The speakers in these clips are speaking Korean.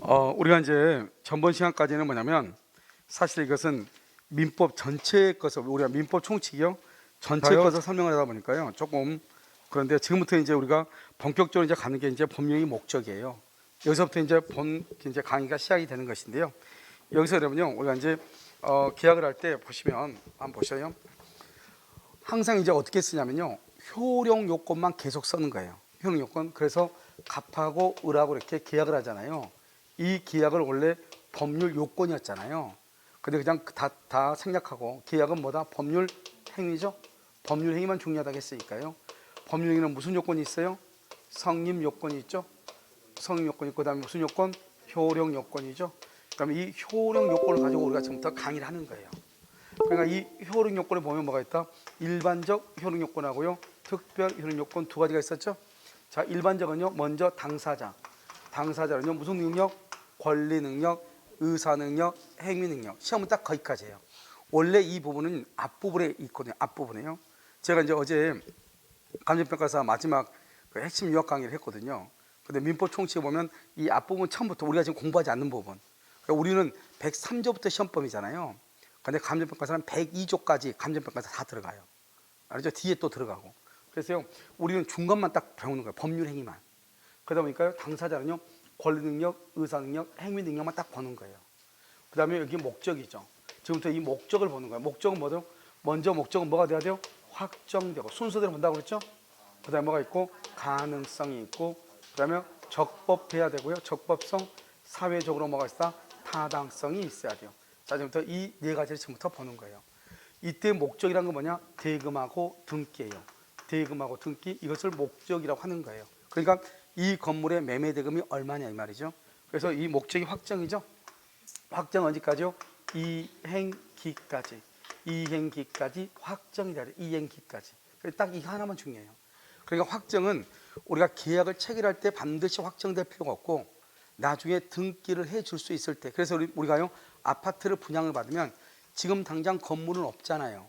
우리가 이제 전번 시간까지는 뭐냐면 사실 이것은 민법 전체의 것을 우리가 민법 총칙이요 전체 것을 설명을 하다 보니까요 조금 그런데 지금부터 이제 우리가 본격적으로 이제 가는 게 이제 법령의 목적이에요. 여기서부터 이제 이제 강의가 시작이 되는 것인데요. 여기서 여러분요 우리가 이제 계약을 할 때 보시면 한번 보셔요. 항상 이제 어떻게 쓰냐면요 효력 요건만 계속 쓰는 거예요. 효력 요건. 그래서 갑하고 을하고 이렇게 계약을 하잖아요. 이 계약을 원래 법률 요건이었잖아요. 근데 그냥 다 생략하고 계약은 뭐다? 법률 행위죠. 법률 행위만 중요하다고 했으니까요. 법률 행위는 무슨 요건이 있어요? 성립 요건이 있죠. 성립 요건이 있고 그다음에 무슨 요건? 효력 요건이죠. 그다음에 이 효력 요건을 가지고 우리가 지금부터 강의를 하는 거예요. 그러니까 이 효력 요건에 보면 뭐가 있다? 일반적 효력 요건하고요. 특별 효력 요건 두 가지가 있었죠. 자, 일반적은요. 먼저 당사자. 당사자는요. 무슨 능력? 권리 능력, 의사 능력, 행위 능력. 시험은 딱 거기까지예요. 원래 이 부분은 앞부분에 있거든요. 앞부분에요. 제가 이제 어제 감정평가사 마지막 그 핵심 유학 강의를 했거든요. 근데 민법 총칙에 보면 이 앞부분 처음부터 우리가 지금 공부하지 않는 부분. 그러니까 우리는 103조부터 시험범위잖아요. 근데 감정평가사는 102조까지 감정평가사 다 들어가요. 알죠? 뒤에 또 들어가고. 그래서요, 우리는 중간만 딱 배우는 거예요. 법률 행위만. 그러다 보니까 당사자는요, 권리 능력, 의사 능력, 행위 능력만 딱 보는 거예요. 그 다음에 여기 목적이죠. 지금부터 이 목적을 보는 거예요. 목적은 뭐죠? 먼저 목적은 뭐가 돼야 돼요? 확정되고 순서대로 본다고 그랬죠? 그 다음에 뭐가 있고 가능성이 있고 그 다음에 적법해야 되고요. 적법성, 사회적으로 뭐가 있다? 타당성이 있어야 돼요. 자, 지금부터 이 네 가지를 지금부터 보는 거예요. 이때 목적이란 건 뭐냐? 대금하고 등기예요. 대금하고 등기, 이것을 목적이라고 하는 거예요. 그러니까 이 건물의 매매 대금이 얼마냐 이 말이죠. 그래서 이 목적이 확정이죠. 확정 언제까지요? 이행기까지. 이행기까지 확정이 돼야 돼요. 이행기까지. 딱 이거 하나만 중요해요. 그러니까 확정은 우리가 계약을 체결할 때 반드시 확정될 필요가 없고 나중에 등기를 해줄 수 있을 때. 그래서 우리가요 아파트를 분양을 받으면 지금 당장 건물은 없잖아요.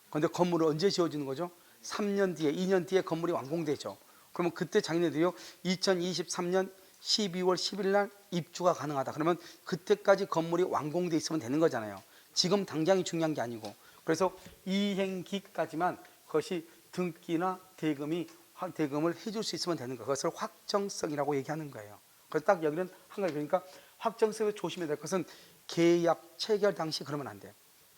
그런데 건물을 언제 지어지는 거죠? 3년 뒤에, 2년 뒤에 건물이 완공되죠. 그러면 그때 자기네들이요 2023년 12월 10일 날 입주가 가능하다. 그러면 그때까지 건물이 완공돼 있으면 되는 거잖아요. 지금 당장이 중요한 게 아니고. 그래서 이행기까지만 그것이 등기나 대금을 해줄 수 있으면 되는 거예요. 그것을 확정성이라고 얘기하는 거예요. 그래서 딱 여기는 한 가지. 그러니까 확정성에 조심해야 될 것은 계약 체결 당시 그러면 안 돼요.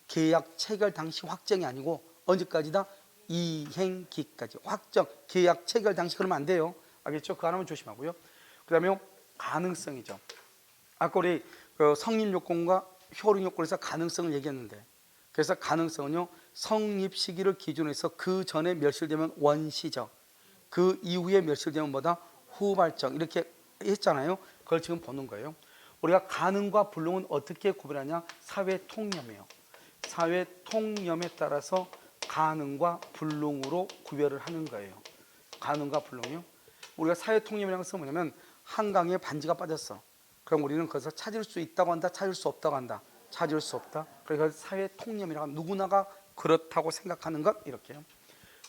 계약 체결 당시 확정이 아니고 언제까지다? 이행기까지. 확정, 계약 체결 당시 그러면 안 돼요. 알겠죠? 그거 하나만 조심하고요. 그 다음에 가능성이죠. 아까 우리 성립 요건과 효력 요건에서 가능성을 얘기했는데, 그래서 가능성은요 성립 시기를 기준으로 해서 그 전에 멸실되면 원시적, 그 이후에 멸실되면 뭐다? 후발적, 이렇게 했잖아요. 그걸 지금 보는 거예요. 우리가 가능과 불능은 어떻게 구별하냐? 사회 통념이에요. 사회 통념에 따라서 가능과 불능으로 구별을 하는 거예요. 가능과 불능이요. 우리가 사회 통념이라는 것은 뭐냐면 한강에 반지가 빠졌어. 그럼 우리는 거기서 찾을 수 있다고 한다, 찾을 수 없다고 한다. 찾을 수 없다. 그러니까 사회 통념이라고 누구나가 그렇다고 생각하는 것 이렇게요.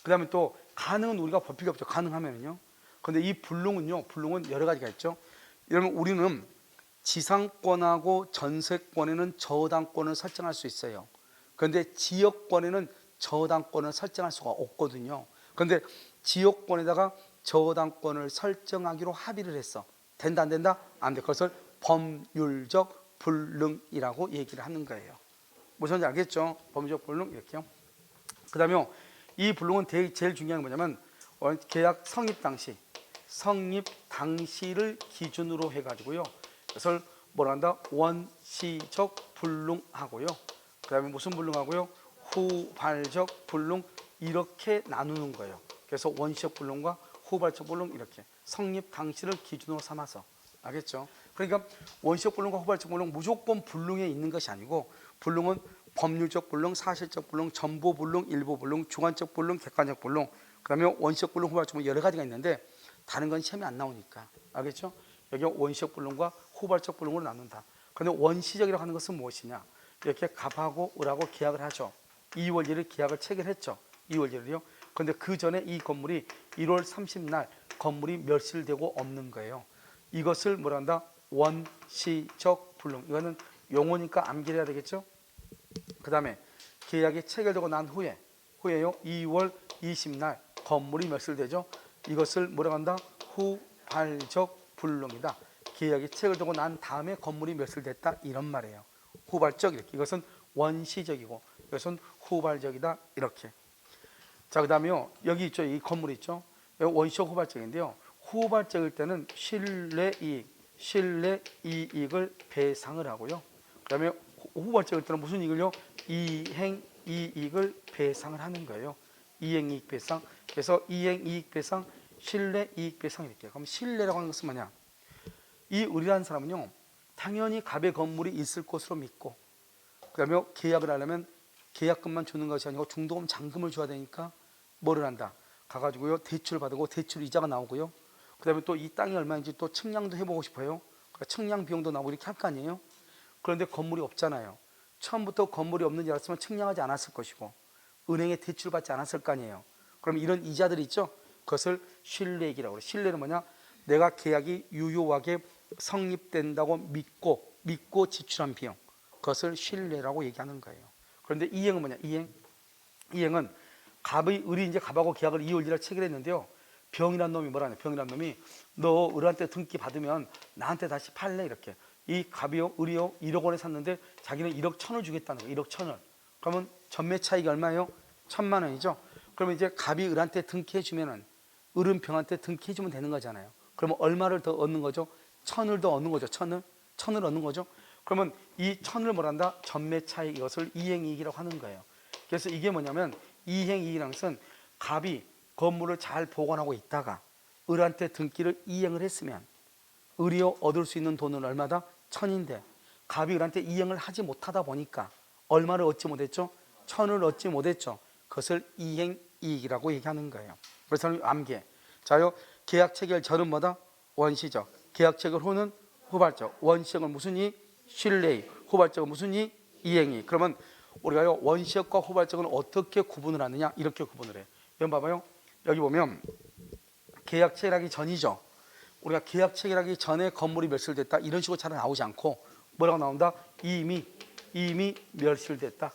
그 다음에 또 가능은 우리가 볼 필요 없죠. 가능하면은요. 그런데 이 불능은요, 불능은 여러 가지가 있죠. 이러면 우리는 지상권하고 전세권에는 저당권을 설정할 수 있어요. 그런데 지역권에는 저당권을 설정할 수가 없거든요. 그런데 지역권에다가 저당권을 설정하기로 합의를 했어. 된다 안 된다? 안 돼. 그것을 법률적 불능이라고 얘기를 하는 거예요. 무슨지 알겠죠? 법률적 불능 이렇게요. 그 다음에 이 불능은 제일 중요한 게 뭐냐면 계약 성립 당시를 기준으로 해가지고요. 그것을 뭐라 한다? 원시적 불능하고요. 그 다음에 무슨 불능하고요? 후발적 불능, 이렇게 나누는 거예요. 그래서 원시적 불능과 후발적 불능 이렇게 성립 당시를 기준으로 삼아서. 알겠죠? 그러니까 원시적 불능과 후발적 불능 무조건 불능에 있는 것이 아니고 불능은 법률적 불능, 사실적 불능, 전부 불능, 일부 불능, 주관적 불능, 객관적 불능, 그 다음에 원시적 불능, 후발적 불능 여러 가지가 있는데 다른 건 시험에 안 나오니까. 알겠죠? 여기 원시적 불능과 후발적 불능으로 나눈다. 그런데 원시적이라고 하는 것은 무엇이냐? 이렇게 갑하고 을하고 계약을 하죠. 2월 1일 계약을 체결했죠. 2월 1일이요. 그런데 그 전에 이 건물이 1월 30일 날 건물이 멸실되고 없는 거예요. 이것을 뭐라 한다? 원시적 불능. 이거는 용어니까 암기해야 되겠죠. 그 다음에 계약이 체결되고 난 후에요 2월 20날 건물이 멸실되죠. 이것을 뭐라고 한다? 후발적 불능이다. 계약이 체결되고 난 다음에 건물이 멸실됐다 이런 말이에요. 후발적 이렇게. 이것은 원시적이고 이것은 후발적이다 이렇게. 자, 그 다음에요 여기 있죠. 이 건물 있죠. 원시적 후발적인데요. 후발적일 때는 실내이익을 배상을 하고요. 그 다음에 후발적일 때는 무슨 이익을요? 이행이익을 배상을 하는 거예요. 이행이익 배상. 그래서 이행이익 배상, 실내이익 배상 이렇게. 그럼 실내라고 하는 것은 뭐냐? 이 의리라는 사람은요 당연히 갑의 건물이 있을 것으로 믿고, 그 다음에 계약을 하려면 계약금만 주는 것이 아니고 중도금 잔금을 줘야 되니까 뭐를 한다? 가가지고요 대출을 받고 대출 이자가 나오고요. 그 다음에 또 이 땅이 얼마인지 또 측량도 해보고 싶어요. 그러니까 측량 비용도 나오고 이렇게 할 거 아니에요. 그런데 건물이 없잖아요. 처음부터 건물이 없는 줄 알았으면 측량하지 않았을 것이고 은행에 대출 받지 않았을 거 아니에요. 그럼 이런 이자들이 있죠. 그것을 신뢰액이라고 그래요. 신뢰는 뭐냐? 내가 계약이 유효하게 성립된다고 믿고 지출한 비용, 그것을 신뢰라고 얘기하는 거예요. 그런데 이행은 뭐냐? 이행은 갑의 을이 이제 갑하고 계약을 2월 1일 체결했는데요. 병이란 놈이 뭐라냐? 병이란 놈이 너 을한테 등기 받으면 나한테 다시 팔래 이렇게. 이 갑이요 을이요 1억 원에 샀는데 자기는 1억 1천을 주겠다는 거예요. 1억 1천을. 그러면 전매 차익이 얼마예요? 1,000만 원이죠. 그러면 이제 갑이 을한테 등기해 주면은 을은 병한테 등기해 주면 되는 거잖아요. 그러면 얼마를 더 얻는 거죠? 1,000을 더 얻는 거죠. 1,000을 얻는 거죠. 그러면 이 1,000을 뭐란다? 전매 차익, 이것을 이행이익이라고 하는 거예요. 그래서 이게 뭐냐면 이행이익이라는 것은 갑이 건물을 잘 보관하고 있다가 을한테 등기를 이행을 했으면 을이요 얻을 수 있는 돈은 얼마다? 1,000인데 갑이 을한테 이행을 하지 못하다 보니까 얼마를 얻지 못했죠? 1,000을 얻지 못했죠. 그것을 이행이익이라고 얘기하는 거예요. 그래서 암기해. 자요 계약 체결 전은 뭐다? 원시적. 계약 체결 후는 후발적. 원시적은 무슨 이익? 신뢰이익. 후발적은 무슨 이익? 이행이익. 그러면 우리가요 원시적과 후발적은 어떻게 구분을 하느냐? 이렇게 구분을 해요. 여러분 봐봐요. 여기 보면 계약 체결하기 전이죠. 우리가 계약 체결하기 전에 건물이 멸실됐다 이런 식으로 잘 나오지 않고 뭐라고 나온다? 이미 멸실됐다.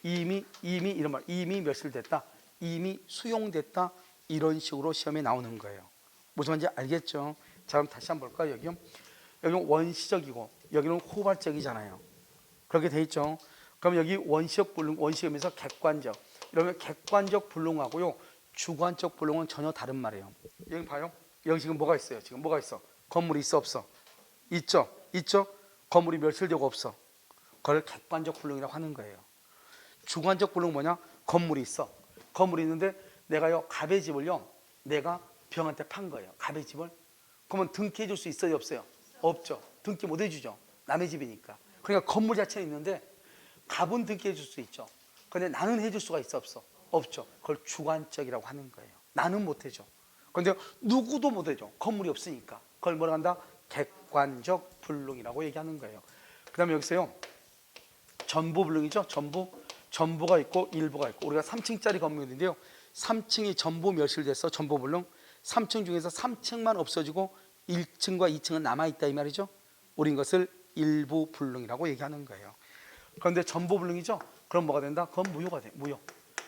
이미 이런 말. 이미 멸실됐다. 이미 수용됐다. 이런 식으로 시험에 나오는 거예요. 무슨 말인지 알겠죠? 자, 그럼 다시 한번 볼까요? 여기는 원시적이고 여기는 후발적이잖아요. 그렇게 돼 있죠. 그럼 여기 원시적 불능, 원시적이면서 객관적. 이러면 객관적 불능하고요 주관적 불능은 전혀 다른 말이에요. 여기 봐요. 여기 지금 뭐가 있어요? 지금 뭐가 있어? 건물이 있어 없어? 있죠. 건물이 멸실되고 없어. 그걸 객관적 불능이라고 하는 거예요. 주관적 불능은 뭐냐? 건물이 있어. 건물이 있는데 내가요 갑의 집을요 내가 병한테 판 거예요. 갑의 집을. 그러면 등기해 줄 수 있어요 없어요? 없죠. 등기 못 해주죠. 남의 집이니까. 그러니까 건물 자체는 있는데 갑은 등기해 줄 수 있죠. 그런데 나는 해줄 수가 있어 없어? 없죠. 그걸 주관적이라고 하는 거예요. 나는 못 해줘. 그런데 누구도 못 해줘. 건물이 없으니까. 그걸 뭐라 한다? 객관적 불능이라고 얘기하는 거예요. 그 다음에 여기서요 전부 불능이죠. 전부가 있고 일부가 있고. 우리가 3층짜리 건물인데요 3층이 전부 멸실돼서 전부 불능. 3층 중에서 3층만 없어지고 1층과 2층은 남아있다 이 말이죠. 우린 것을 일부 불능이라고 얘기하는 거예요. 그런데 전부 불능이죠. 그럼 뭐가 된다? 그건 무효가 돼. 무효.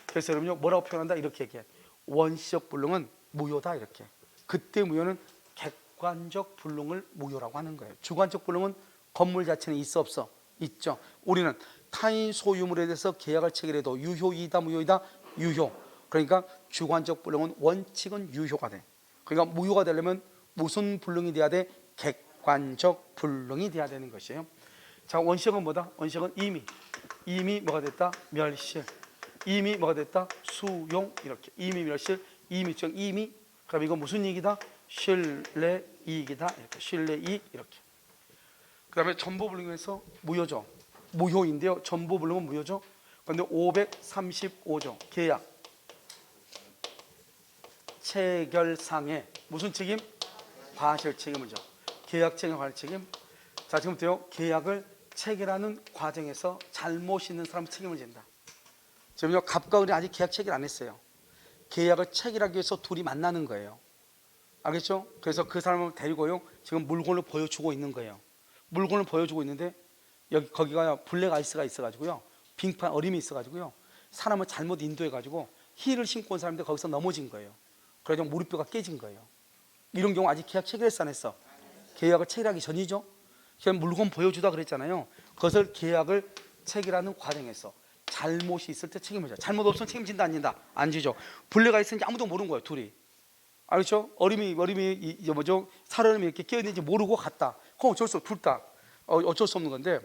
그래서 여러분요 뭐라고 표현한다? 이렇게 얘기해. 원시적 불능은 무효다 이렇게. 그때 무효는 객관적 불능을 무효라고 하는 거예요. 주관적 불능은 건물 자체는 있어 없어? 있죠. 우리는 타인 소유물에 대해서 계약을 체결해도 유효이다 무효이다? 유효. 그러니까 주관적 불능은 원칙은 유효가 돼. 그러니까 무효가 되려면 무슨 불능이 돼야 돼? 객관적 불능이 돼야 되는 것이에요. 자, 원시적은 뭐다? 원시적은 이미 뭐가 됐다? 멸실. 이미 뭐가 됐다? 수용. 이렇게. 이미 멸실, 이미. 그럼 이거 무슨 이익이다? 신뢰이익이다. 이렇게. 신뢰이익 이렇게. 그 다음에 전부불능에서 무효죠. 무효인데요. 전부불능은 무효죠. 그런데 535조 계약 체결상에 무슨 책임? 과실 책임을 져. 계약 책임, 과실 책임. 자, 지금부터요 계약을 체결하는 과정에서 잘못 있는 사람 책임을 진다. 지금요 갑과 을이 아직 계약 체결 안 했어요. 계약을 체결하기 위해서 둘이 만나는 거예요. 알겠죠? 그래서 그 사람을 데리고요 지금 물건을 보여주고 있는 거예요. 물건을 보여주고 있는데 여기 거기가 블랙 아이스가 있어가지고요, 빙판 얼음이 있어가지고요, 사람을 잘못 인도해가지고 힐을 신고 온 사람인데 거기서 넘어진 거예요. 그래서 무릎뼈가 깨진 거예요. 이런 경우 아직 계약 체결했어 안 했어? 계약을 체결하기 전이죠. 그냥 물건 보여주다 그랬잖아요. 그것을 계약을 체결하는 과정에서 잘못이 있을 때 책임을 져. 잘못 없으면 책임진다 안 진다? 안 지죠. 블랙 아이스인지 아무도 모르는 거예요, 둘이. 알겠죠? 얼음이 살얼음이 이렇게 끼어 있는지 모르고 갔다. 그럼 어쩔 수 없어, 둘 다. 어쩔 수 없는 건데,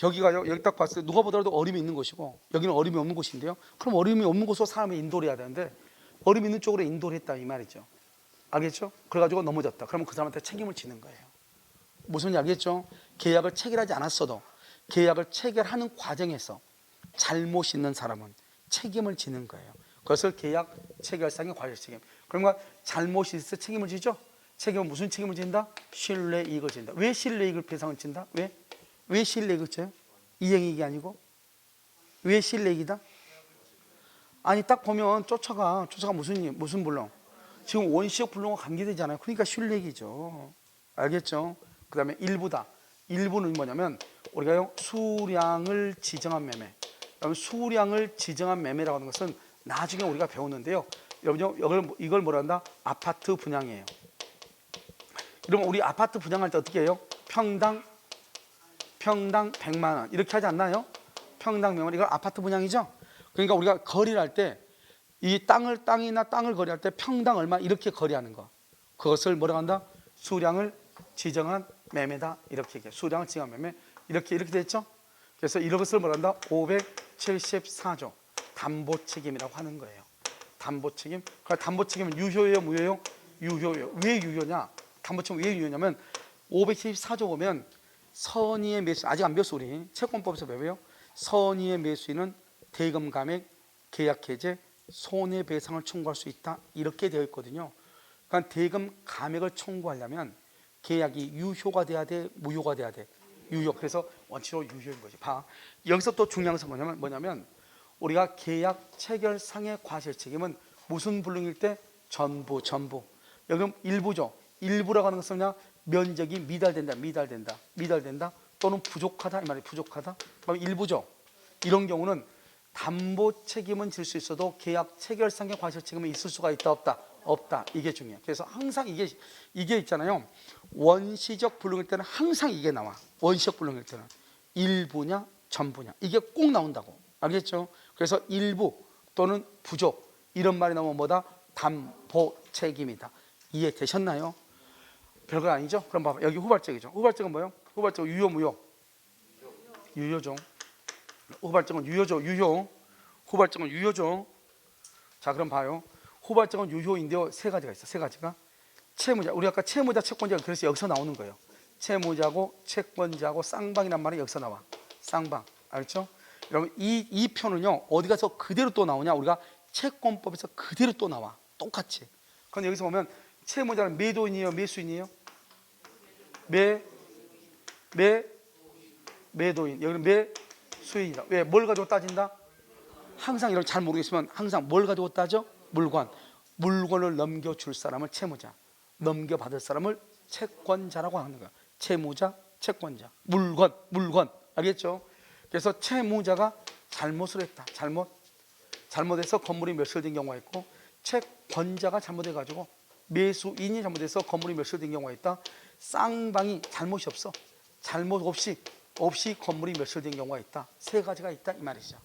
여기가요, 여기 딱 봤을 때 누가 보더라도 얼음이 있는 곳이고 여기는 얼음이 없는 곳인데요. 그럼 얼음이 없는 곳으로 사람이 인도를 해야 되는데 얼음이 있는 쪽으로 인도를 했다 이 말이죠. 알겠죠? 그래가지고 넘어졌다. 그러면 그 사람한테 책임을 지는 거예요. 무슨 알겠죠? 계약을 체결하지 않았어도 계약을 체결하는 과정에서 잘못 있는 사람은 책임을 지는 거예요. 그것을 계약 체결상의 과실 책임. 그러니까 잘못이 있을 때 책임을 지죠. 책임은 무슨 책임을 진다? 신뢰 이익을 진다. 왜 신뢰 이익을 배상을 진다? 왜 신뢰 이익을 져요? 이행이익이 아니고 왜 신뢰 이익이다? 아니 딱 보면 쫓아가 무슨 불능? 지금 원시적 불능과 관계되잖아요. 그러니까 신뢰 이익이죠. 알겠죠? 그 다음에 일부다. 일부는 뭐냐면 우리가요, 수량을 지정한 매매. 수량을 지정한 매매라고 하는 것은 나중에 우리가 배우는데요. 여러분 이걸 뭐라 한다? 아파트 분양이에요. 그러면 우리 아파트 분양할 때 어떻게 해요? 평당 100만 원 이렇게 하지 않나요? 평당 100만 원. 이걸 아파트 분양이죠. 그러니까 우리가 거래를 할 때 이 땅을 거래할 때 평당 얼마 이렇게 거래하는 거. 그것을 뭐라고 한다? 수량을 지정한 매매다. 이렇게 얘기해요. 수량을 지정한 매매. 이렇게 됐죠? 그래서 이것을 뭐라 한다? 574조 담보 책임이라고 하는 거예요. 담보 책임. 그러니까 담보 책임은 유효예요, 무효예요? 유효예요. 왜 유효냐? 담보 책임 왜 유효냐면 574조 보면 선의의 매수, 아직 안 배웠어 우리. 채권법에서 배워요. 선의의 매수인은 대금 감액, 계약 해제, 손해배상을 청구할 수 있다. 이렇게 되어 있거든요. 그러니까 대금 감액을 청구하려면 계약이 유효가 돼야 돼, 무효가 돼야 돼? 유효. 그래서 원칙으로 유효인 거지. 봐. 여기서 또 중요한 것은 뭐냐면 우리가 계약 체결상의 과실 책임은 무슨 불능일 때? 전부. 여기 일부죠. 일부라고 하는 것은 그냥 면적이 미달된다 또는 부족하다 이 말이에요. 부족하다. 그럼 일부죠. 이런 경우는 담보 책임은 질 수 있어도 계약 체결상의 과실 책임은 있을 수가 있다 없다. 이게 중요해요. 그래서 항상 이게 있잖아요. 원시적 불능일 때는 항상 이게 나와. 원시적 불능일 때는 일부냐 전부냐 이게 꼭 나온다고. 알겠죠? 그래서 일부 또는 부족 이런 말이 나오면 뭐다? 담보 책임이다. 이해되셨나요? 별거 아니죠? 그럼 봐봐. 여기 후발적이죠. 후발적은 뭐예요? 후발적은 유효 무효? 유효죠. 후발적은 유효죠. 후발적은 유효죠. 자, 그럼 봐요. 후발적은 유효인데요. 세 가지가 있어. 세 가지가. 채무자. 우리 아까 채무자, 채권자 그래서 여기서 나오는 거예요. 채무자고 채권자고 쌍방이란 말이 여기서 나와. 쌍방. 알죠? 여러분 이 표는요. 어디 가서 그대로 또 나오냐? 우리가 채권법에서 그대로 또 나와. 똑같이. 그럼 여기서 보면 채무자는 매도인이에요, 매수인이에요? 매도인. 여기는 매수인이다. 왜? 뭘 가지고 따진다? 항상 이런 잘 모르겠으면 항상 뭘 가지고 따져? 물건을 넘겨줄 사람을 채무자, 넘겨받을 사람을 채권자라고 하는 거야. 채무자, 채권자. 물건. 알겠죠? 그래서 채무자가 잘못을 했다. 잘못해서 건물이 멸실된 경우가 있고, 채권자가 잘못해가지고 매수인이 잘못해서 건물이 멸실된 경우가 있다. 쌍방이 잘못이 없어. 잘못 없이 건물이 멸실된 경우가 있다. 세 가지가 있다 이 말이죠.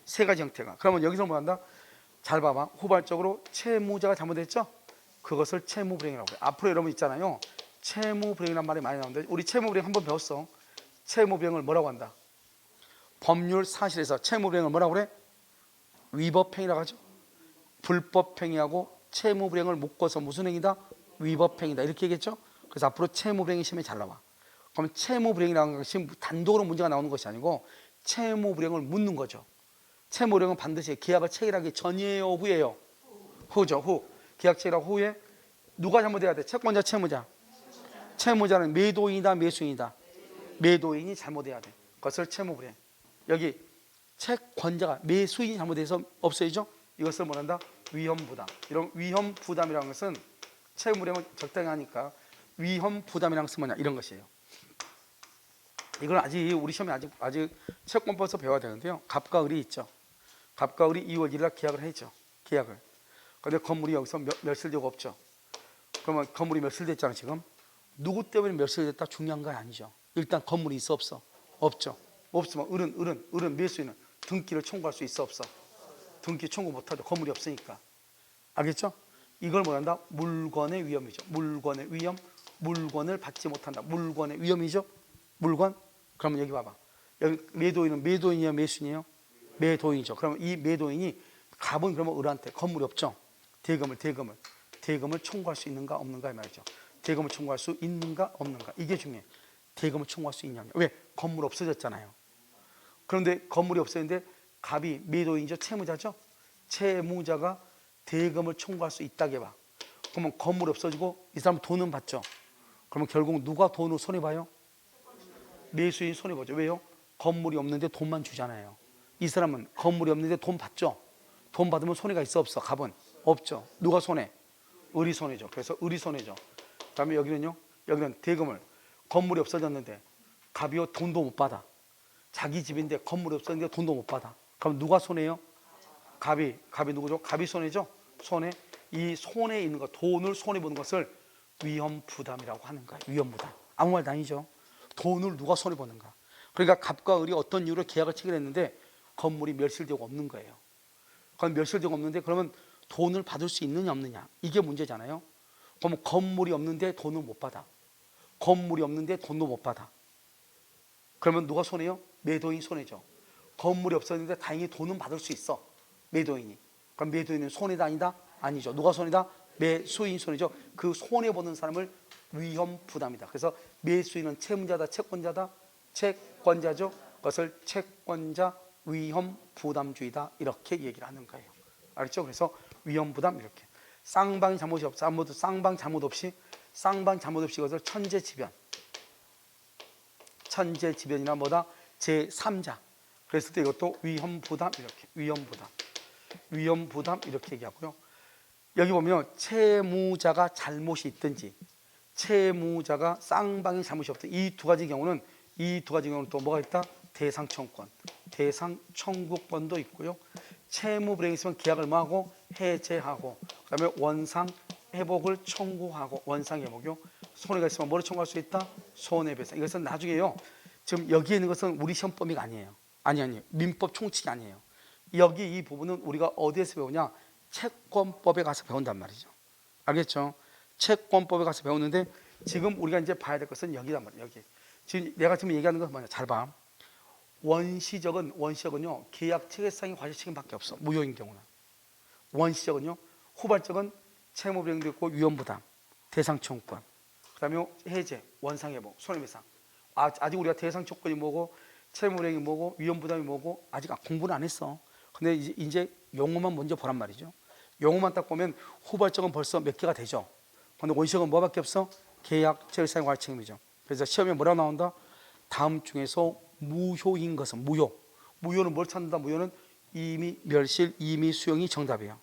세 가지 형태가. 그러면 여기서 뭐 한다? 잘 봐봐. 후발적으로 채무자가 잘못했죠? 그것을 채무불이행이라고 해요. 앞으로 여러분 있잖아요. 채무불이행이라는 말이 많이 나오는데 우리 채무불이행 한번 배웠어. 채무불이행을 뭐라고 한다? 법률 사실에서 채무불이행을 뭐라고 그래? 위법행위라고 하죠. 불법행위하고 채무불이행을 묶어서 무슨 행위다? 위법행위다. 이렇게 얘기했죠? 그래서 앞으로 채무불이행이 시험에 잘 나와. 그럼 채무불이행이라는 것이 단독으로 문제가 나오는 것이 아니고 채무불이행을 묻는 거죠. 채무불이행은 반드시 계약을 체결하기 전이에요, 후예요? 후죠, 후. 계약 체결하고 후에 누가 잘못해야 돼? 채권자, 채무자. 채무자는 매도인이다, 매수인이다. 매도인이 잘못해야 돼. 그것을 채무불이행. 여기 채권자가 매수인이 잘못해서 없어지죠? 이것을 뭐란다? 위험부담. 이런 위험부담이라는 것은 채무불이행을 적당히 하니까 위험부담이라는 것은 뭐냐? 이런 것이에요. 이건 아직 우리 시험에 아직 채권법에서 배워야 되는데요. 갑과 을이 있죠. 갑과 을이 2월 1일 날 계약을 했죠. 계약을. 근데 건물이 여기서 멸실되고 없죠. 그러면 건물이 멸실됐잖아 지금. 누구 때문에 멸실됐다 중요한 건 아니죠. 일단 건물이 있어 없어? 없죠. 없으면 을은 매수인은 등기를 청구할 수 있어 없어? 등기 청구 못하죠. 건물이 없으니까. 알겠죠? 이걸 뭐한다? 물건의 위험이죠. 물건의 위험, 물건을 받지 못한다. 물건의 위험이죠. 물건. 그러면 여기 봐봐. 여기 매도인은 매도인이야 매수인이에요? 매도인이죠. 그러면 이 매도인이 갑은 그러면 을한테 건물이 없죠. 대금을 청구할 수 있는가 없는가 이 말이죠. 대금을 청구할 수 있는가 없는가 이게 중요해. 대금을 청구할 수 있냐. 왜? 건물 없어졌잖아요. 그런데 건물이 없어졌는데 갑이 매도인이죠. 채무자죠. 채무자가 대금을 청구할 수 있다게 봐. 그러면 건물이 없어지고 이 사람은 돈은 받죠. 그러면 결국 누가 돈을 손해봐요? 매수인이 손해보죠. 왜요? 건물이 없는데 돈만 주잖아요. 이 사람은 건물이 없는데 돈 받죠. 돈 받으면 손해가 있어 없어? 갑은 없죠. 누가 손해? 을이 손해죠. 그래서 을이 손해죠. 그다음에 여기는 대금을 건물이 없어졌는데 갑이요 돈도 못 받아. 자기 집인데 건물이 없어졌는데 돈도 못 받아. 그럼 누가 손해요? 갑이 누구죠? 갑이 손해죠. 손해. 이 손해 있는 것, 돈을 손해 보는 것을 위험 부담이라고 하는 거예요. 위험 부담. 아무 말도 아니죠. 돈을 누가 손해 보는가? 그러니까 갑과 을이 어떤 이유로 계약을 체결했는데 건물이 멸실되고 없는 거예요. 그럼 멸실되고 없는데 그러면 돈을 받을 수 있느냐 없느냐 이게 문제잖아요. 그러면 건물이 없는데 돈을 못 받아. 건물이 없는데 돈도 못 받아. 그러면 누가 손해요? 매도인이 손해죠. 건물이 없었는데 다행히 돈은 받을 수 있어. 매도인이. 그럼 매도인은 손해다 아니다? 아니죠. 누가 손해다? 매수인 손해죠. 그 손해보는 사람을 위험 부담이다. 그래서 매수인은 채무자다 채권자다? 채권자죠. 그것을 채권자 위험 부담주의다 이렇게 얘기를 하는 거예요. 알겠죠? 그래서 위험 부담 이렇게. 쌍방이 잘못이 없어. 아무도 쌍방 잘못 없이 이것을 천재지변이나 뭐다? 제3자. 그랬을 때 이것도 위험 부담 이렇게. 위험 부담 이렇게 얘기하고요. 여기 보면 채무자가 잘못이 있든지 채무자가 쌍방이 잘못이 없든 이 두 가지 경우는 또 뭐가 있다? 대상 청구권도 있고요. 채무 불이행이 있으면 계약을 뭐하고 해제하고 그다음에 원상 회복을 청구하고 원상 회복이요. 손해가 있으면 뭐를 청구할 수 있다? 손해배상. 이것은 나중에요. 지금 여기에 있는 것은 우리 시험 범위가 아니에요. 아니 민법 총칙이 아니에요. 여기 이 부분은 우리가 어디에서 배우냐? 채권법에 가서 배운단 말이죠. 알겠죠? 채권법에 가서 배우는데 지금 우리가 이제 봐야 될 것은 여기단 말이에요. 여기. 지금 내가 지금 얘기하는 건 뭐냐? 잘 봐. 원시적은요 계약 체결상의 과실 책임밖에 없어. 무효인 경우는. 원시적은요. 후발적은 채무 불이행도 있고 위험 부담, 대상 청구권, 그다음에 해제, 원상 회복, 손해배상. 아직 우리가 대상 청구권이 뭐고 채무 불이행이 뭐고 위험 부담이 뭐고 아직 공부는 안 했어. 근데 이제 용어만 먼저 보란 말이죠. 용어만 딱 보면 후발적은 벌써 몇 개가 되죠. 근데 원시적은 뭐밖에 없어? 계약 체결상의 과실 책임이죠. 그래서 시험에 뭐라고 나온다? 다음 중에서 무효인 것은 무효는 뭘 찾는다? 무효는 이미 멸실, 이미 수용이 정답이에요.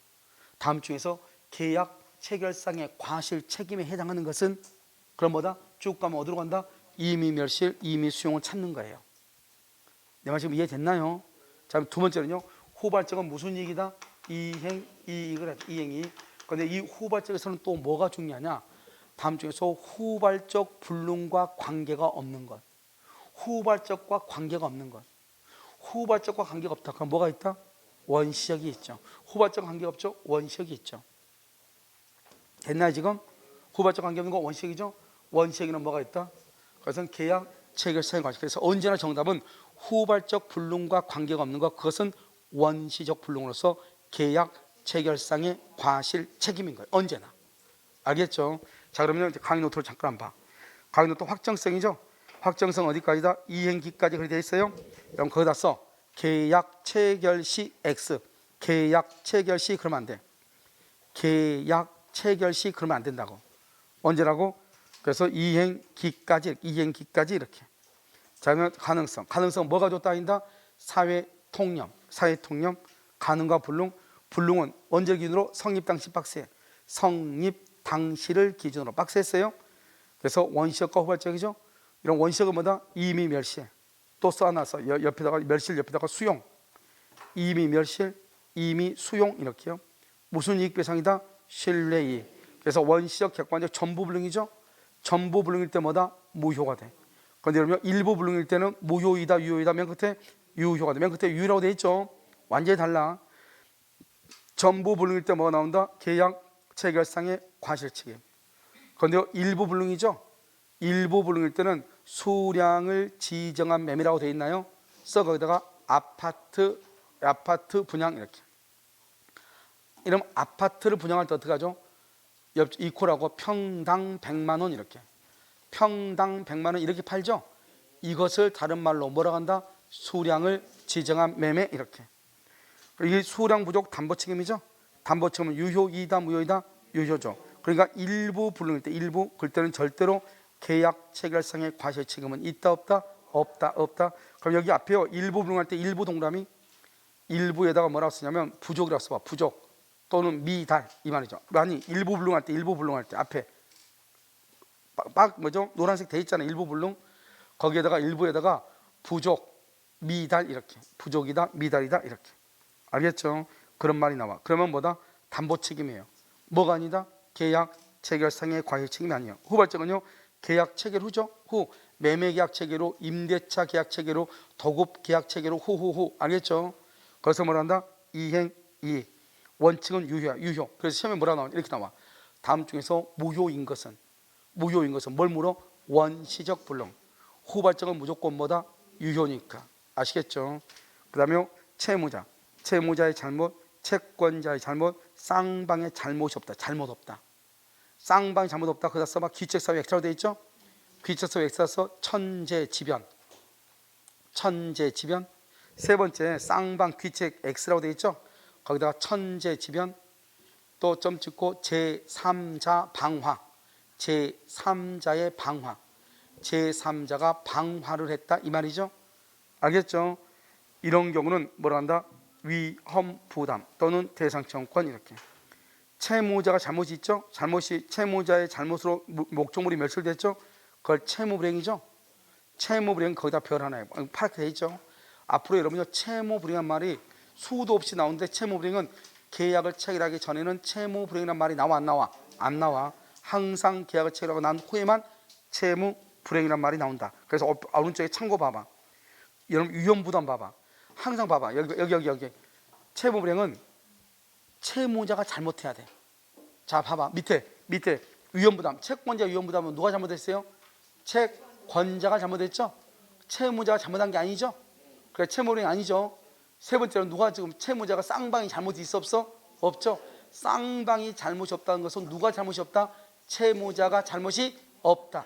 다음 중에서 계약 체결상의 과실 책임에 해당하는 것은 그럼 뭐다? 쭉 가면 어디로 간다? 이미 멸실, 이미 수용을 찾는 거예요. 내 말 지금 이해됐나요? 자, 두 번째는요. 후발적은 무슨 이익이다? 이행이. 그런데 이 후발적에서는 또 뭐가 중요하냐? 다음 중에서 후발적 불능과 관계가 없는 것. 후발적과 관계가 없는 것. 후발적과 관계가 없다. 그럼 뭐가 있다? 원시적이 있죠. 후발적 관계가 없죠? 원시적이 있죠. 됐나요 지금? 후발적 관계 없는 거 원시적이죠? 원시적에는 뭐가 있다? 그것은 계약 체결상의 과실. 그래서 언제나 정답은 후발적 불능과 관계가 없는 것. 그것은 원시적 불능으로서 계약 체결상의 과실 책임인 거예요. 언제나. 알겠죠? 자, 그러면 강의 노트를 잠깐 한번 봐. 강의 노트 확정성이죠? 확정성 어디까지다? 이행기까지 그렇게 되어 있어요. 그럼 거기다 써. 계약 체결 시 X. 계약 체결 시 그러면 안 돼. 계약 체결 시 그러면 안 된다고. 언제라고? 그래서 이행기까지 이렇게. 자, 그러면 가능성 뭐가 좋다인다? 사회통념. 가능과 불능은 언제 기준으로? 성립 당시 박스에. 성립 당시를 기준으로 박스했어요. 그래서 원시적과 후발적이죠. 이런 원시적은 뭐다? 이미 멸실. 또 써놔서 옆에다가 멸실 옆에다가 수용. 이미 멸실, 이미 수용 이렇게요. 무슨 이익배상이다? 신뢰이익. 그래서 원시적, 객관적 전부 불능이죠. 전부 불능일 때 뭐다? 무효가 돼. 그런데 여러분 일부 불능일 때는 무효이다, 유효이다. 맨 끝에 유효가 돼. 맨 끝에 유효라고 돼 있죠. 완전히 달라. 전부 불능일 때 뭐가 나온다? 계약 체결상의 과실책임. 그런데 일부 불능이죠. 일부 불능일 때는 수량을 지정한 매매라고 돼 있나요? 써 거기다가 아파트 분양 이렇게. 이러면 아파트를 분양할 때 어떻게 하죠? 이코라고 평당 100만 원 이렇게. 평당 100만 원 이렇게 팔죠. 이것을 다른 말로 뭐라고 한다? 수량을 지정한 매매 이렇게. 이게 수량 부족 담보 책임이죠. 담보 책임은 유효이다 무효이다? 유효죠. 그러니까 일부 불능일 때 일부 그때는 절대로 계약 체결상의 과실 책임은 있다 없다? 없다 없다. 그럼 여기 앞에요. 일부 불능할 때 일부 동그라미 일부에다가 뭐라고 쓰냐면 부족이라고 써봐. 부족 또는 미달 이 말이죠. 아니 일부 불능할 때 일부 불능할 때 앞에 막 뭐죠? 노란색 돼 있잖아요. 일부 불능 거기에다가 일부에다가 부족 미달 이렇게 부족이다 미달이다 이렇게. 알겠죠? 그런 말이 나와. 그러면 뭐다? 담보 책임이에요. 뭐가 아니다? 계약 체결상의 과실 책임이 아니에요. 후발적은요. 계약 체결 후죠. 후 매매 계약 체결 후 임대차 계약 체결 후 도급 계약 체결 후 후후후. 알겠죠? 그래서 뭐라 한다? 이행 이익. 원칙은 유효야. 유효. 그래서 시험에 뭐라 나와? 이렇게 나와. 다음 중에서 무효인 것은 뭘 물어? 원시적 불능. 후발적은 무조건 뭐다? 유효니까. 아시겠죠? 그 다음에 채무자의 잘못, 채권자의 잘못, 쌍방의 잘못이 없다. 잘못 없다. 쌍방이 잘못 없다. 그다 써봐. 귀책사유 X라고 되어 있죠? 귀책사유 X 써서 천재지변. 세 번째 쌍방 귀책 X라고 되어 있죠? 거기다가 천재지변 또 점 찍고 제3자 방화. 제3자의 방화. 제3자가 방화를 했다 이 말이죠. 알겠죠? 이런 경우는 뭐라 한다? 위험 부담 또는 대상청권 이렇게. 채무자가 잘못이 있죠? 채무자의 잘못으로 목적물이 멸실됐죠? 그걸 채무불이행이죠? 채무불이행 거기다 별 하나에 파랗게 돼 있죠? 앞으로 여러분요 채무불이행한 말이 수도 없이 나오는데 채무불이행은 계약을 체결하기 전에는 채무불이행이라는 말이 나와 안 나와? 안 나와. 항상 계약을 체결하고 난 후에만 채무불이행이라는 말이 나온다. 그래서 오른쪽에 참고 봐봐. 여러분 위험부담 봐봐. 항상 봐봐. 여기. 채무불이행은 채무자가 잘못해야 돼. 자 봐봐. 밑에 위험부담. 채권자 위험부담은 누가 잘못했어요? 채권자가 잘못했죠? 채무자가 잘못한 게 아니죠? 그래 채무불이행 아니죠? 세 번째로 누가 지금 채무자가 쌍방이 잘못이 있어 없어? 없죠? 쌍방이 잘못이 없다는 것은 누가 잘못이 없다? 채무자가 잘못이 없다.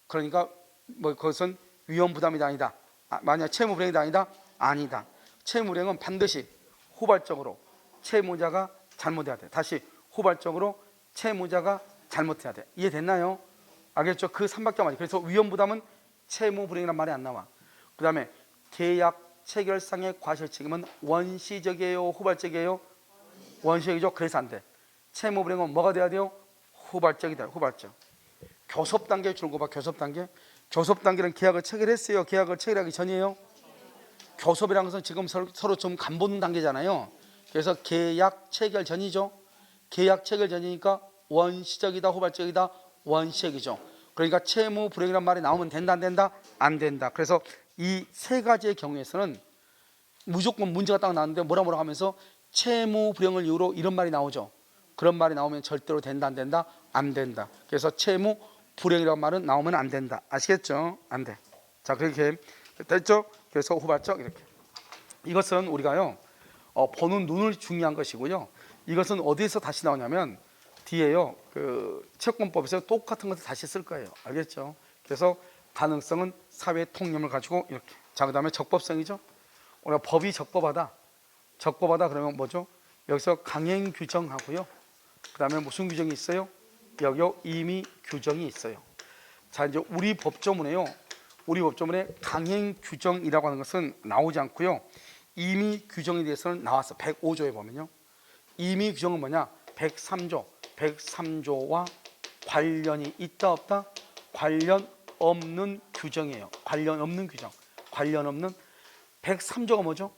그러니까 뭐 그것은 위험부담이 아니다. 만약 채무불이행이 아니다? 아니다. 채무불이행은 반드시 후발적으로 채무자가 잘못해야 돼. 다시 후발적으로 채무자가 잘못해야 돼. 이해됐나요? 알겠죠? 그 3밖에 말이에요. 그래서 위험부담은 채무불이행이란 말이 안 나와. 그 다음에 계약 체결상의 과실 책임은 원시적이에요? 후발적이에요? 원시적이죠? 그래서 안 돼. 채무불이행은 뭐가 돼야 돼요? 후발적이다. 후발적. 교섭 단계 주는 거 봐. 교섭 단계. 교섭 단계는 계약을 체결했어요? 계약을 체결하기 전이에요? 교섭이라는 것은 지금 서로 좀 간보는 단계잖아요. 그래서 계약 체결 전이죠. 계약 체결 전이니까 원시적이다 후발적이다? 원시적이죠. 그러니까 채무 불이행이란 말이 나오면 된다 안 된다? 안 된다. 그래서 이 세 가지의 경우에서는 무조건 문제가 딱 나왔는데 뭐라 하면서 채무 불이행을 이유로 이런 말이 나오죠. 그런 말이 나오면 절대로 된다 안 된다? 안 된다. 그래서 채무 불이행이라는 말은 나오면 안 된다. 아시겠죠? 안 돼. 자 그렇게 됐죠? 그래서 후발적 이렇게. 이것은 우리가요 보는 눈을 중요한 것이고요. 이것은 어디에서 다시 나오냐면 뒤에요 그 채권법에서 똑같은 것을 다시 쓸 거예요. 알겠죠? 그래서 가능성은 사회 통념을 가지고 이렇게. 자 그다음에 적법성이죠. 우리가 법이 적법하다 그러면 뭐죠? 여기서 강행 규정하고요. 그다음에 무슨 규정이 있어요? 여기요 임의 규정이 있어요. 자 이제 우리 법조문에 강행 규정이라고 하는 것은 나오지 않고요. 임의 규정에 대해서는 나왔어. 105조에 보면요. 임의 규정은 뭐냐? 103조와 관련이 있다 없다? 관련 없는 규정이에요. 관련 없는 규정. 관련 없는 103조가 뭐죠?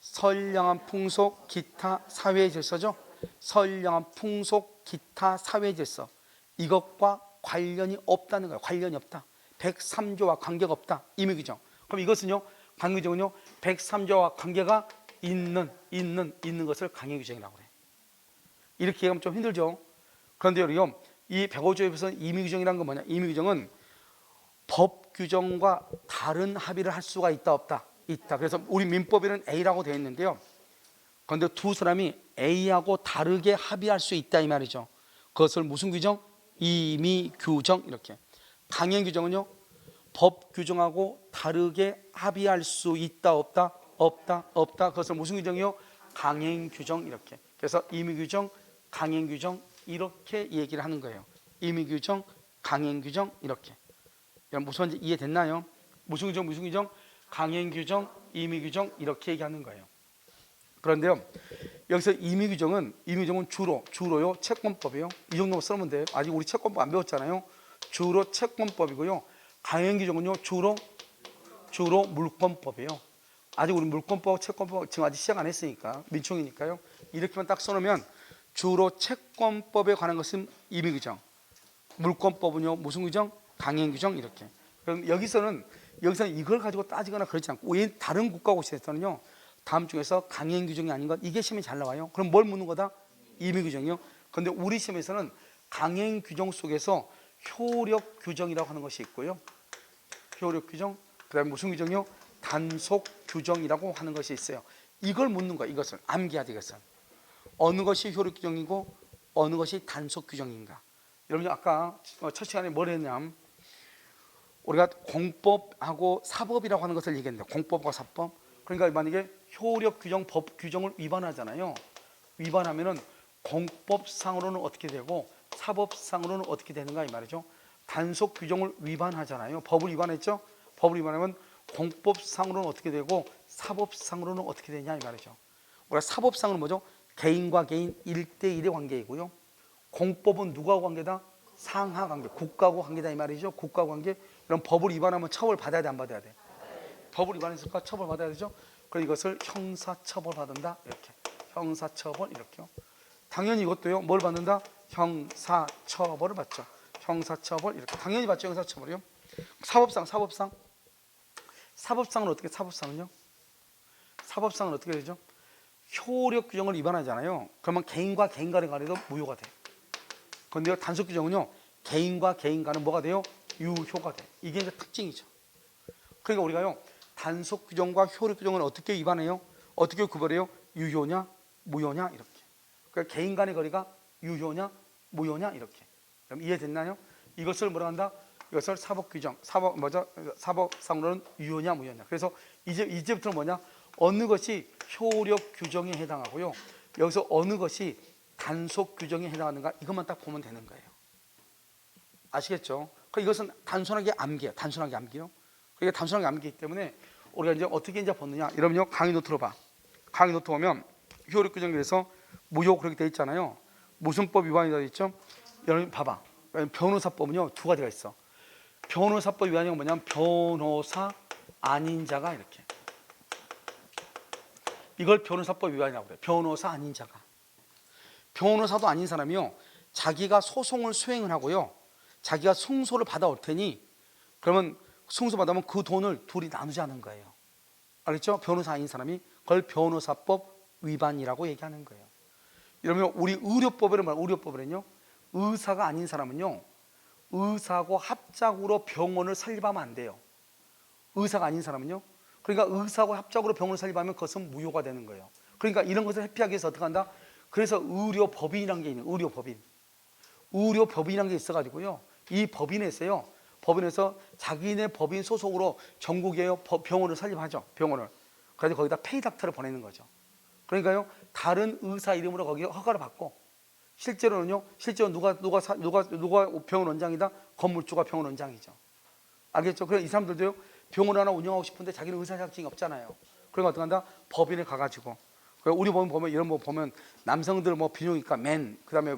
선량한 풍속, 기타 사회 질서죠. 선량한 풍속, 기타 사회 질서. 이것과 관련이 없다는 거예요. 관련이 없다. 103조와 관계가 없다. 임의 규정. 그럼 이것은요, 강의 규정은요, 103조와 관계가 있는 것을 강의 규정이라고 그래요. 이렇게 얘기하면 좀 힘들죠. 그런데 우리요, 이 105조에서 임의 규정이란 건 뭐냐? 임의 규정은 법 규정과 다른 합의를 할 수가 있다 없다? 있다. 그래서 우리 민법에는 A라고 되어 있는데요, 그런데 두 사람이 A하고 다르게 합의할 수 있다 이 말이죠. 그것을 무슨 규정? 임의 규정. 이렇게. 강행 규정은요, 법 규정하고 다르게 합의할 수 있다 없다? 없다. 없다. 그것을 무슨 규정이요? 강행 규정. 이렇게. 그래서 임의 규정, 강행 규정 이렇게 얘기를 하는 거예요. 임의 규정, 강행 규정 이렇게. 무슨 말인지 이해됐나요? 무슨 규정, 무슨 규정? 강행 규정, 임의 규정 이렇게 얘기하는 거예요. 그런데요, 여기서 임의 규정은 주로요 채권법이에요. 이 정도만 쓰면 돼요. 아직 우리 채권법 안 배웠잖아요. 주로 채권법이고요. 강행 규정은요 주로 물권법이에요. 아직 우리 물권법, 채권법 지금 아직 시작 안 했으니까 민총이니까요. 이렇게만 딱 써놓으면 주로 채권법에 관한 것은 임의 규정, 물권법은요 무슨 규정? 강행 규정. 이렇게. 그럼 여기서는 이걸 가지고 따지거나 그러지 않고 다른 국가고시에서는요 다음 중에서 강행 규정이 아닌 것, 이게 시험에 잘 나와요. 그럼 뭘 묻는 거다? 임의 규정이요. 그런데 우리 시험에서는 강행 규정 속에서 효력 규정이라고 하는 것이 있고요. 효력 규정, 그 다음에 무슨 규정이요? 단속 규정이라고 하는 것이 있어요. 이걸 묻는 거예요. 이것을 암기해야 되겠어요. 어느 것이 효력 규정이고 어느 것이 단속 규정인가. 여러분 아까 첫 시간에 뭘 했냐면 우리가 공법하고 사법이라고 하는 것을 얘기했는데, 공법과 사법, 그러니까 만약에 효력 규정, 법 규정을 위반하잖아요. 위반하면은 공법상으로는 어떻게 되고 사법상으로는 어떻게 되는가 이 말이죠. 단속 규정을 위반하잖아요. 법을 위반했죠. 법을 위반하면 공법상으로는 어떻게 되고 사법상으로는 어떻게 되냐 이 말이죠. 우리가 사법상은 뭐죠? 개인과 개인 1대1의 관계이고요. 공법은 누구하고 관계다? 상하 관계, 국가하고 관계다 이 말이죠. 국가하고 관계. 그럼 법을 위반하면 처벌 받아야 돼, 안 받아야 돼? 법을 위반했을까? 처벌 받아야 되죠. 그래서 이것을 형사처벌 받는다 이렇게. 형사처벌 이렇게요. 당연히 이것도요 뭘 받는다? 형사처벌을 받죠. 형사처벌 이렇게. 당연히 받죠. 형사처벌이요. 사법상은 어떻게? 사법상은 어떻게 되죠? 효력 규정을 위반하잖아요. 그러면 개인과 개인 간의 관계도 무효가 돼. 그런데 단속 규정은요 개인과 개인 간은 뭐가 돼요? 유효가 돼. 이게 이제 특징이죠. 그러니까 우리가요 단속 규정과 효력 규정을 어떻게 위반해요? 어떻게 구별해요? 유효냐 무효냐 이렇게. 그러니까 개인 간의 거리가 유효냐 무효냐 이렇게. 그럼 이해됐나요? 이것을 뭐라 한다? 이것을 사법 규정, 사법상으로는 유효냐 무효냐. 그래서 이제부터는 뭐냐? 어느 것이 효력 규정에 해당하고요, 여기서 어느 것이 단속 규정에 해당하는가, 이것만 딱 보면 되는 거예요. 아시겠죠? 이것은 단순하게 암기예요. 단순하게 암기요. 그러니까 단순하게 암기이기 때문에 우리가 이제 어떻게 이제 보느냐. 여러분요 강의 노트로 봐. 강의 노트 보면 효력 규정에 대해서 무효 그렇게 돼 있잖아요. 무슨 법 위반이 되어 있죠? 여러분 봐봐. 변호사법은요 두 가지가 있어. 변호사법 위반이 뭐냐면 변호사 아닌 자가 이렇게. 이걸 변호사법 위반이라고 그래요. 변호사 아닌 자가. 변호사도 아닌 사람이요 자기가 소송을 수행을 하고요 자기가 승소를 받아올 테니, 그러면 승소 받으면 그 돈을 둘이 나누자는 거예요. 알겠죠? 변호사 아닌 사람이 그걸 변호사법 위반이라고 얘기하는 거예요. 여러분 우리 의료법에는요 의사가 아닌 사람은요 의사하고 합작으로 병원을 설립하면 안 돼요. 의사가 아닌 사람은요, 그러니까 의사하고 합작으로 병원을 설립하면 그것은 무효가 되는 거예요. 그러니까 이런 것을 회피하기 위해서 어떻게 한다? 그래서 의료법인이라는 게 있는, 의료법인이라는 게 있어가지고요 이 법인에서 자기네 법인 소속으로 전국에 병원을 설립하죠. 병원을. 그래서 거기다 페이닥터를 보내는 거죠. 그러니까요 다른 의사 이름으로 거기에 허가를 받고, 실제로 누가 병원 원장이다? 건물주가 병원 원장이죠. 알겠죠? 그래서 이 사람들도요 병원 하나 운영하고 싶은데 자기는 의사 자격증이 없잖아요. 그러면 어떻게 한다? 법인에 가가지고. 우리 보면 이런 거 보면 남성들 비뇨기과 그다음에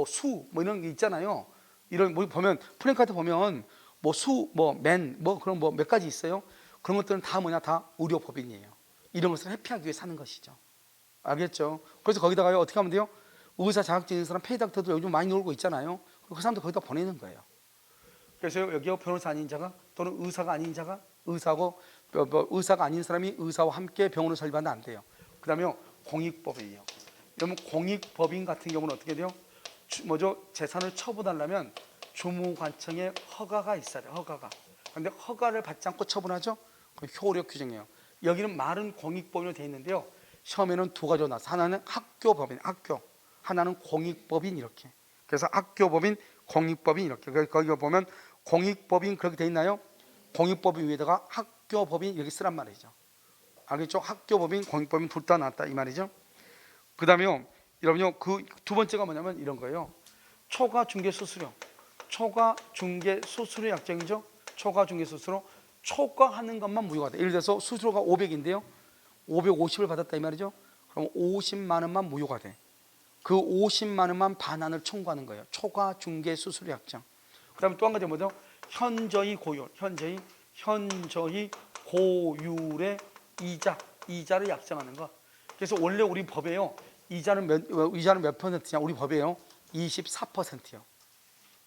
수 이런 게 있잖아요. 이런 보면 플랜카드 보면 뭐 수, 뭐 맨, 뭐 그런 뭐 몇 가지 있어요. 그런 것들은 다 뭐냐, 다 의료법인이에요. 이런 것을 회피하기 위해 사는 것이죠. 알겠죠? 그래서 거기다가요, 어떻게 하면 돼요? 의사 자격증 있는 사람 페이닥터도 요즘 많이 놀고 있잖아요. 그 사람들 거기다 보내는 거예요. 그래서 여기요, 변호사 아닌 자가 또는 의사가 아닌 자가 의사고, 의사가 아닌 사람이 의사와 함께 병원을 설립하면 안 돼요. 그 다음에 공익법인이요. 그러면 공익법인 같은 경우는 어떻게 돼요? 뭐죠? 재산을 처분하려면 주무관청에 허가가 있어야 돼요. 허가가. 그런데 허가를 받지 않고 처분하죠? 그 효력 규정이에요. 여기는 말은 공익법인으로 되어 있는데요. 시험에는 두 가지로 나와서 하나는 학교법인, 학교. 하나는 공익법인 이렇게. 그래서 학교법인, 공익법인 이렇게. 거기 보면 공익법인 그렇게 되어 있나요? 공익법인 위에다가 학교법인 이렇게 쓰란 말이죠. 알겠죠? 학교법인, 공익법인 둘 다 나왔다 이 말이죠. 그 다음에요, 여러분요, 그 두 번째가 뭐냐면 이런 거예요. 초과 중개 수수료. 초과 중개 수수료 약정이죠. 초과 중개 수수료. 초과하는 것만 무효가 돼. 예를 들어서 수수료가 500인데요. 550을 받았다 이 말이죠. 그럼 50만 원만 무효가 돼. 그 50만 원만 반환을 청구하는 거예요. 초과 중개 수수료 약정. 그다음에 또 한 가지 뭐죠? 현저히 고율. 현저히 고율의 이자를 약정하는 것. 그래서 원래 우리 법에요. 이자는 몇 퍼센트냐? 우리 법에요. 24%요.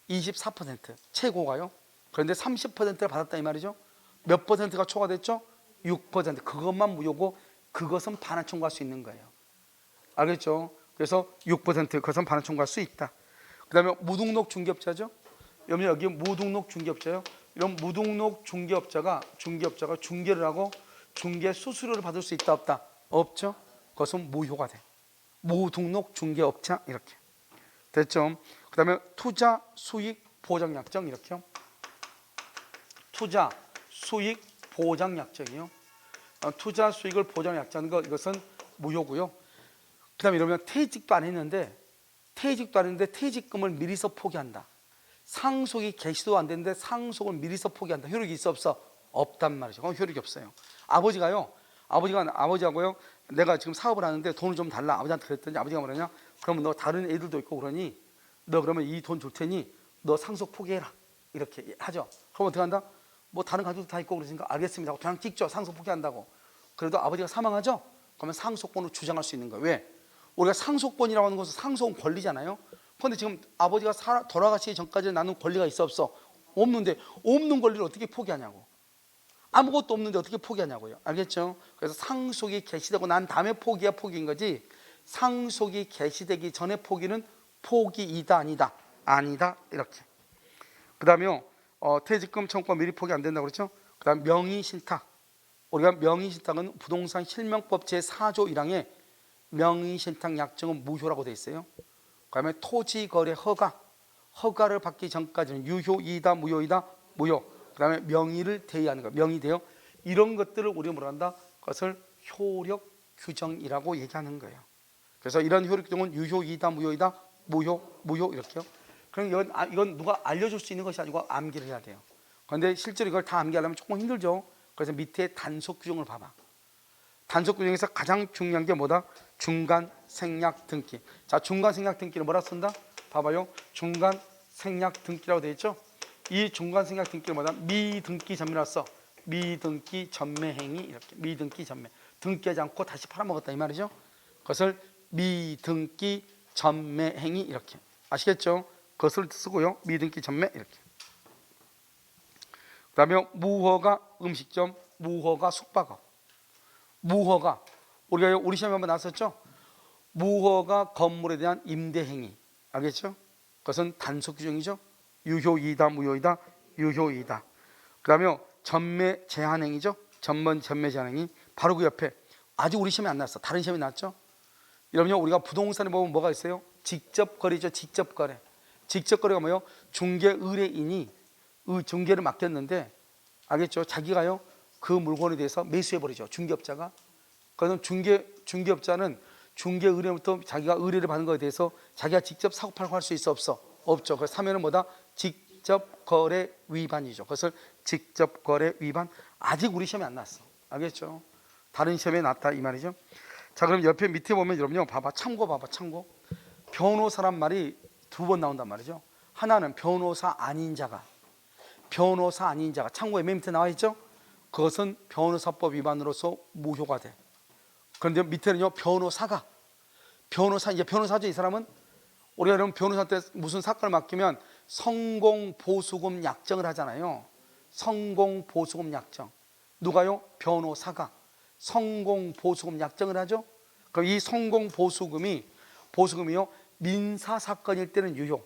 24% 최고가요. 그런데 30%를 받았다 이 말이죠. 몇 퍼센트가 초과됐죠? 6%. 그것만 무효고 그것은 반환 청구할 수 있는 거예요. 알겠죠? 그래서 6% 그것은 반환 청구할 수 있다. 그 다음에 무등록 중개업자죠. 여기 무등록 중개업자요. 이런 무등록 중개업자가 중개를 하고 중개 수수료를 받을 수 있다 없다? 없죠. 그것은 무효가 돼. 무등록 중개업자 이렇게 됐죠. 그 다음에 투자 수익 보장 약정 이렇게요. 투자 수익 보장 약정이요. 투자 수익을 보장 약정하는 것 이것은 무효고요. 그 다음에 이러면 퇴직도 안 했는데 퇴직금을 미리서 포기한다. 상속이 개시도 안 됐는데 상속을 미리서 포기한다. 효력이 있어 없어? 없단 말이죠. 그건 효력이 없어요. 아버지하고요, 내가 지금 사업을 하는데 돈을 좀 달라. 아버지한테 그랬더니 아버지가 뭐냐냐? 그러면 너 다른 애들도 있고 그러니 너 그러면 이 돈 줄 테니 너 상속 포기해라. 이렇게 하죠. 그럼 어떻게 한다? 뭐 다른 가족도 다 있고 그러니까 알겠습니다. 그냥 찍죠. 상속 포기한다고. 그래도 아버지가 사망하죠? 그러면 상속권을 주장할 수 있는 거예요. 왜? 우리가 상속권이라고 하는 것은 상속은 권리잖아요. 그런데 지금 아버지가 돌아가시기 전까지 나는 권리가 있어 없어? 없는데 없는 권리를 어떻게 포기하냐고. 아무것도 없는데 어떻게 포기하냐고요. 알겠죠? 그래서 상속이 개시되고 난 다음에 포기야 포기인 거지, 상속이 개시되기 전에 포기는 포기이다 아니다? 아니다 이렇게. 그 다음에요, 퇴직금 청구가 미리 포기 안 된다고 그랬죠? 그 다음 명의신탁. 우리가 명의신탁은 부동산 실명법 제4조 1항에 명의신탁 약정은 무효라고 돼 있어요. 그 다음에 토지거래 허가를 받기 전까지는 유효이다 무효이다? 무효. 그 다음에 명의를 대의하는 것, 명의 대여, 이런 것들을 우리가 뭐라 한다? 그것을 효력 규정이라고 얘기하는 거예요. 그래서 이런 효력 규정은 유효이다 무효이다? 무효 이렇게요. 그럼 이건 누가 알려줄 수 있는 것이 아니고 암기를 해야 돼요. 그런데 실제로 이걸 다 암기하려면 조금 힘들죠. 그래서 밑에 단속 규정을 봐봐. 단속 규정에서 가장 중요한 게 뭐다? 중간 생략 등기. 자, 중간 생략 등기를 뭐라 쓴다? 봐봐요. 중간 생략 등기라고 되어 있죠. 이 중간 생략 등기를 뭐다? 미등기 전매라 써. 미등기 전매 행위 이렇게. 미등기 전매. 등기하지 않고 다시 팔아먹었다 이 말이죠. 그것을 미등기 전매 행위 이렇게. 아시겠죠? 그것을 쓰고요. 미등기 전매 이렇게. 그다음에 무허가 음식점, 무허가 숙박업. 무허가 우리 시험에 한번 나왔었죠. 무허가 건물에 대한 임대 행위. 알겠죠? 그것은 단속 규정이죠. 유효이다 무효이다? 유효이다. 그 다음에 전매 제한 행위죠. 전매 제한 행위. 바로 그 옆에 아직 우리 시험에 안 나왔어. 다른 시험에 나왔죠. 여러분요, 우리가 부동산에 보면 뭐가 있어요? 직접 거래죠. 직접 거래. 직접 거래가 뭐예요? 중개 의뢰인이 중개를 맡겼는데, 알겠죠? 자기가요 그 물건에 대해서 매수해버리죠. 중개업자가. 그래서 중개업자는 중개 의뢰부터 자기가 의뢰를 받은 것에 대해서 자기가 직접 사고 팔고 할 수 있어 없어? 없죠. 그래서 사면은 뭐다? 직접 거래 위반이죠. 그것을 직접 거래 위반. 아직 우리 시험에 안 났어. 알겠죠? 다른 시험에 났다 이 말이죠. 자, 그럼 옆에 밑에 보면 여러분요, 봐봐. 참고 봐봐. 참고. 변호사란 말이 두 번 나온단 말이죠. 하나는 변호사 아닌 자가, 변호사 아닌 자가 참고에 맨 밑에 나와 있죠. 그것은 변호사법 위반으로서 무효가 돼. 그런데 밑에는요, 변호사가 이제 변호사죠. 이 사람은 우리가 여러분 변호사한테 무슨 사건을 맡기면 성공보수금 약정을 하잖아요. 성공보수금 약정. 누가요? 변호사가 성공보수금 약정을 하죠. 그럼 이 보수금이요, 민사사건일 때는 유효,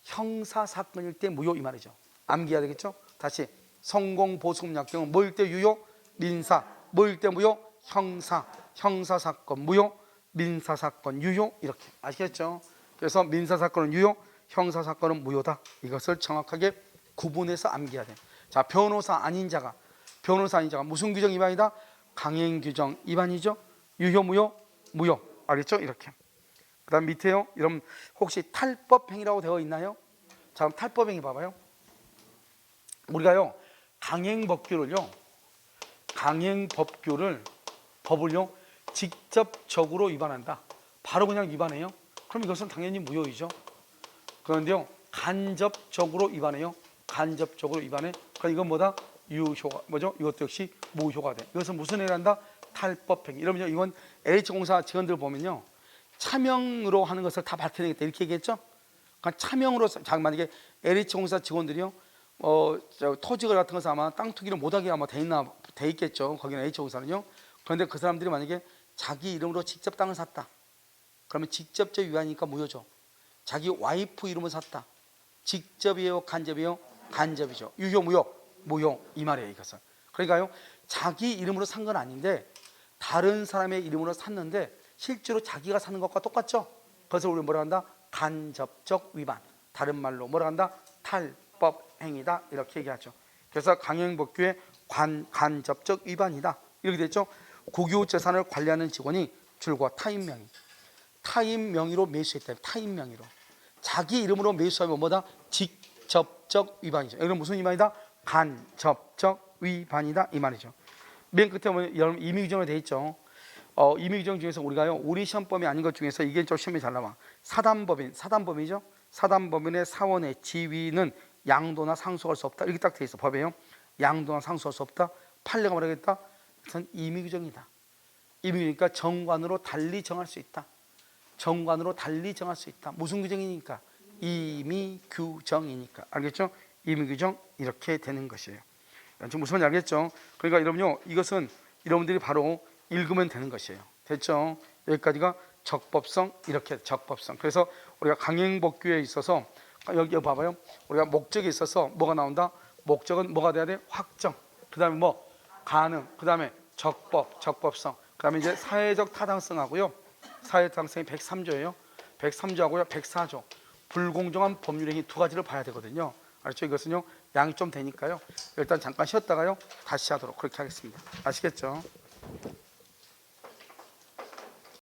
형사사건일 때 무효, 이 말이죠. 암기해야 되겠죠? 다시, 성공보수금 약정은 뭐일 때 유효? 민사. 뭐일 때 무효? 형사. 형사사건 무효, 민사사건 유효. 이렇게 아시겠죠? 그래서 민사사건은 유효, 형사사건은 무효다. 이것을 정확하게 구분해서 암기해야 돼요. 자, 변호사 아닌 자가 무슨 규정 위반이다? 강행규정 위반이죠. 유효, 무효? 무효. 알겠죠? 이렇게. 그 다음 밑에요. 여러분 혹시 탈법행위라고 되어 있나요? 자, 그럼 탈법행위 봐봐요. 우리가요, 법을요 직접적으로 위반한다. 바로 그냥 위반해요. 그럼 이것은 당연히 무효이죠. 그런데요, 간접적으로 위반해요. 간접적으로 위반해. 그럼 이건 뭐다? 유효가 뭐죠? 이것도 역시 무효가 돼. 이것은 무슨 행위를 한다? 탈법행위. 이러면요, 이건 LH공사 직원들 보면요, 차명으로 하는 것을 다 밝혀내겠다 이렇게 얘기했죠. 그러니까 차명으로, 만약에 LH공사 직원들이요, 토지걸 같은 것은 아마 땅 투기를 못하게 아마 돼 있겠죠. 거기는 LH공사는요. 그런데 그 사람들이 만약에 자기 이름으로 직접 땅을 샀다. 그러면 직접적 위반이니까 무효죠. 자기 와이프 이름을 샀다. 직접이에요, 간접이에요? 간접이죠. 유효, 무효? 무효. 이 말이에요, 이것은. 그러니까요, 자기 이름으로 산 건 아닌데 다른 사람의 이름으로 샀는데 실제로 자기가 사는 것과 똑같죠. 그래서 우리 뭐라 한다? 간접적 위반. 다른 말로 뭐라 한다? 탈법 행위다. 이렇게 얘기하죠. 그래서 강행법규의 간접적 위반이다. 이렇게 됐죠. 국유 재산을 관리하는 직원이 줄과 타인 명의로 매수했다. 타인 명의로. 자기 이름으로 매수하면 뭐다? 직접적 위반이죠. 이건 무슨 위반이다? 간접적 위반이다. 이 말이죠. 맨 끝에 보면 여러분 임의규정으로 되어 있죠. 임의규정 중에서 우리가요, 우리 시험범위 아닌 것 중에서 이게 좀 시험에 잘 나와. 사단법인이죠. 사단법인의 사원의 지위는 양도나 상속할 수 없다. 이렇게 딱 되어 있어. 법에요. 양도나 상속할 수 없다. 판례가 뭐라겠다? 그것은 임의규정이다. 임의규정이니까 정관으로 달리 정할 수 있다. 정관으로 달리 정할 수 있다. 무슨 규정이니까? 임의규정이니까. 알겠죠? 임의규정 이렇게 되는 것이에요. 지금 무슨 말인지 알겠죠? 그러니까 여러분요, 이것은 여러분들이 바로 읽으면 되는 것이에요. 됐죠? 여기까지가 적법성, 이렇게 적법성. 그래서 우리가 강행법규에 있어서 여기 봐봐요. 우리가 목적에 있어서 뭐가 나온다? 목적은 뭐가 돼야 돼? 확정. 그 다음에 뭐? 가능. 그 다음에 적법성. 그 다음에 이제 사회적 타당성하고요. 사회적 타당성이 103조예요. 103조하고요. 104조. 불공정한 법률행위 두 가지를 봐야 되거든요. 알죠? 이것은요, 양이 좀 되니까요. 일단 잠깐 쉬었다가요, 다시 하도록 그렇게 하겠습니다. 아시겠죠?